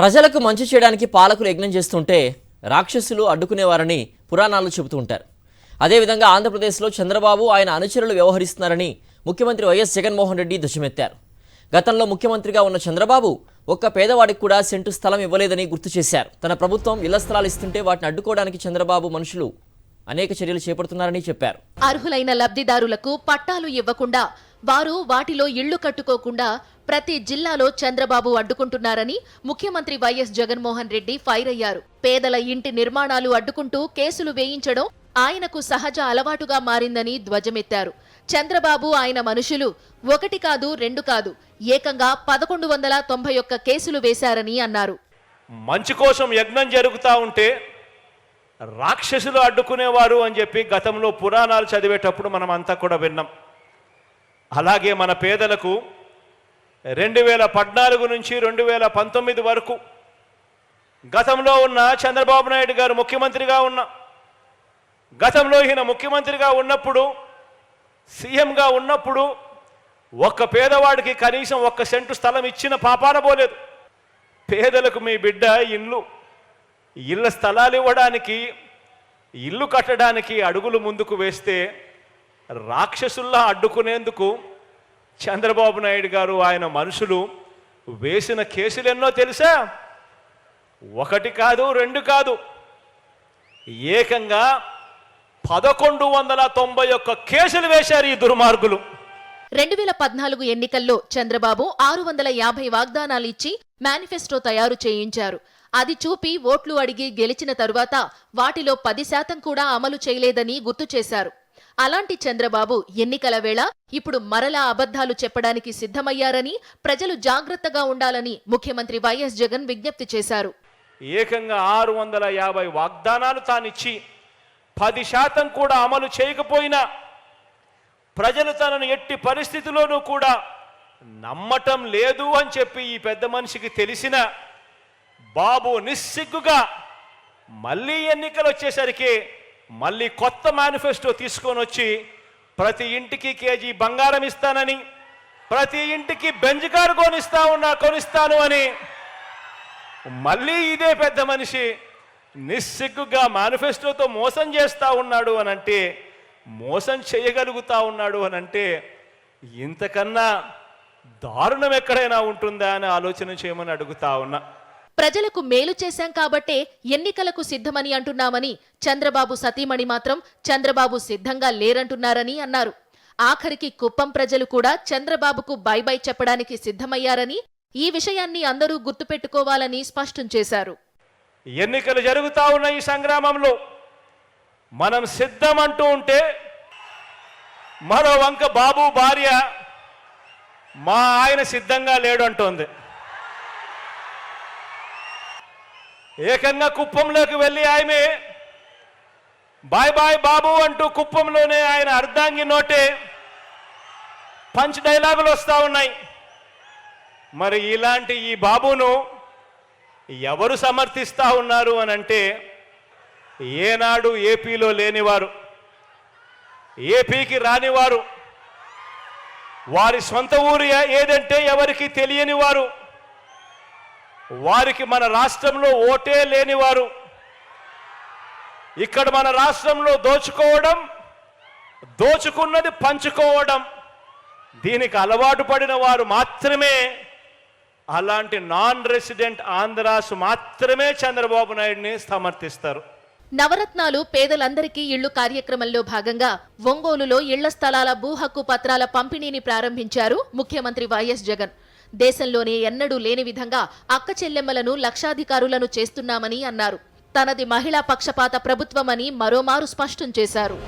ప్రజలకు మంచి చేయడానికి పాలకులు యజ్ఞం చేస్తుంటే రాక్షసులు అడ్డుకునేవారని పురాణాలు చెబుతూ ఉంటారు. అదేవిధంగా ఆంధ్రప్రదేశ్లో చంద్రబాబు ఆయన అనుచరులు వ్యవహరిస్తున్నారని ముఖ్యమంత్రి వైఎస్ జగన్మోహన్ రెడ్డి ధ్వజమెత్తారు. గతంలో ముఖ్యమంత్రిగా ఉన్న చంద్రబాబు ఒక్క పేదవాడికి కూడా సెంటు స్థలం ఇవ్వలేదని గుర్తు చేశారు. తన ప్రభుత్వం ఇళ్ల స్థలాలు ఇస్తుంటే వాటిని అడ్డుకోవడానికి చంద్రబాబు మనుషులు అనేక చర్యలు చేపడుతున్నారని చెప్పారు. అర్హులైన లబ్ధిదారులకు పట్టాలు ఇవ్వకుండా, వారు వాటిలో ఇళ్లు కట్టుకోకుండా ప్రతి జిల్లాలో చంద్రబాబు అడ్డుకుంటున్నారని ముఖ్యమంత్రి వైఎస్ జగన్మోహన్ రెడ్డి ఫైర్ అయ్యారు. పేదల ఇంటి నిర్మాణాలు అడ్డుకుంటూ కేసులు వేయించడం ఆయనకు సహజ అలవాటుగా మారిందని ధ్వజమెత్తారు. చంద్రబాబు ఆయన మనుషులు ఒకటి కాదు, రెండు కాదు, ఏకంగా 1191 కేసులు వేశారని అన్నారు. మంచి కోసం యజ్ఞం జరుగుతూ ఉంటే రాక్షసులు అడ్డుకునేవారు అని చెప్పి గతంలో పురాణాలు చదివేటప్పుడు మనం అంతా కూడా విన్నాం. అలాగే మన పేదలకు 2014 నుంచి 2019 వరకు గతంలో ఉన్న చంద్రబాబు నాయుడు గారు ముఖ్యమంత్రిగా ఉన్న గతంలో ఈయన ముఖ్యమంత్రిగా ఉన్నప్పుడు, సీఎంగా ఉన్నప్పుడు ఒక్క పేదవాడికి కనీసం 1 సెంటు స్థలం ఇచ్చిన పాపాన పోలేదు. పేదలకు మీ బిడ్డ ఇళ్ళ స్థలాలు ఇవ్వడానికి, ఇల్లు కట్టడానికి అడుగులు ముందుకు వేస్తే రాక్షసుల్లా అడ్డుకునేందుకు చంద్రబాబు నాయుడు గారు ఆయన మనుషులు వేసిన కేసులు ఎన్నో తెలుసా? 1 కాదు, 2 కాదు, ఏకంగా 1191 కేసులు వేశారు ఈ దుర్మార్గులు. 2014 ఎన్నికల్లో చంద్రబాబు 650 వాగ్దానాలు ఇచ్చి మేనిఫెస్టో తయారు చేయించారు. అది చూపి ఓట్లు అడిగి గెలిచిన తరువాత వాటిలో 10% కూడా అమలు చేయలేదని గుర్తు చేశారు. అలాంటి చంద్రబాబు ఎన్నికల వేళ ఇప్పుడు మరలా అబద్ధాలు చెప్పడానికి సిద్ధమయ్యారని, ప్రజలు జాగ్రత్తగా ఉండాలని ముఖ్యమంత్రి వైఎస్ జగన్ విజ్ఞప్తి చేశారు. ఏకంగా 650 వాగ్దానాలు తానిచ్చి 10% కూడా అమలు చేయకపోయినా ప్రజలు తనను ఎట్టి పరిస్థితిలోనూ కూడా నమ్మటం లేదు అని చెప్పి ఈ పెద్ద మనిషికి తెలిసిన బాబు నిస్సిగ్గుగా మళ్ళీ ఎన్నికలు వచ్చేసరికి మళ్ళీ కొత్త మేనిఫెస్టో తీసుకొని వచ్చి ప్రతి ఇంటికి కేజీ బంగారం ఇస్తానని, ప్రతి ఇంటికి బెంజ్ కారు కొనిస్తాను అని మళ్ళీ ఇదే పెద్ద మనిషి నిస్సిగ్గుగా మేనిఫెస్టోతో మోసం చేస్తా ఉన్నాడు అనంటే, మోసం చేయగలుగుతా ఉన్నాడు అనంటే ఇంతకన్నా దారుణం ఎక్కడైనా ఉంటుందా అని ఆలోచన చేయమని అడుగుతా ఉన్నా. ప్రజలకు మేలు చేశాం కాబట్టే ఎన్నికలకు సిద్ధమని అంటున్నామని చంద్రబాబు సతీమణి మాత్రం చంద్రబాబు సిద్ధంగా లేరంటున్నారని అన్నారు. ఆఖరికి కుప్పం ప్రజలు కూడా చంద్రబాబుకు బై బై చెప్పడానికి సిద్ధమయ్యారని, ఈ విషయాన్ని అందరూ గుర్తుపెట్టుకోవాలని స్పష్టం చేశారు. ఎన్నికలు జరుగుతా ఉన్న ఈ సంగ్రామంలో మనం సిద్ధం అంటూ ఉంటే, మరో వంక బాబు భార్య మా ఆయన సిద్ధంగా లేడు అంటోంది. ఏకంగా కుప్పంలోకి వెళ్ళి ఆమె బాయ్ బాయ్ బాబు అంటూ కుప్పంలోనే ఆయన అర్ధాంగి నోటే పంచ్ డైలాగులు వస్తూ ఉన్నాయి. మరి ఇలాంటి ఈ బాబును ఎవరు సమర్థిస్తా ఉన్నారు అనంటే, ఏనాడు ఏపీలో లేనివారు, ఏపీకి రానివారు, వారి సొంత ఊరు ఏదంటే ఎవరికి తెలియని వారు, వారికి మన రాష్ట్రంలో ఓటే లేనివారు, ఇక్కడ మన రాష్ట్రంలో దోచుకోవడం, దోచుకున్నది పంచుకోవడం, దీనికి అలవాటు పడిన వారు మాత్రమే, అలాంటి నాన్ రెసిడెంట్ ఆంధ్రాస్ మాత్రమే చంద్రబాబు నాయుడిని సమర్థిస్తారు. నవరత్నాలు పేదలందరికీ ఇళ్లు కార్యక్రమంలో భాగంగా ఒంగోలులో ఇళ్ల స్థలాల భూ హక్కు పత్రాల పంపిణీని ప్రారంభించారు ముఖ్యమంత్రి వైఎస్ జగన్. దేశంలోనే ఎన్నడూ లేని విధంగా అక్క చెల్లెమ్మలను లక్షాధికారులను చేస్తున్నామని అన్నారు. తనది మహిళా పక్షపాత ప్రభుత్వమని మరోమారు స్పష్టం చేశారు.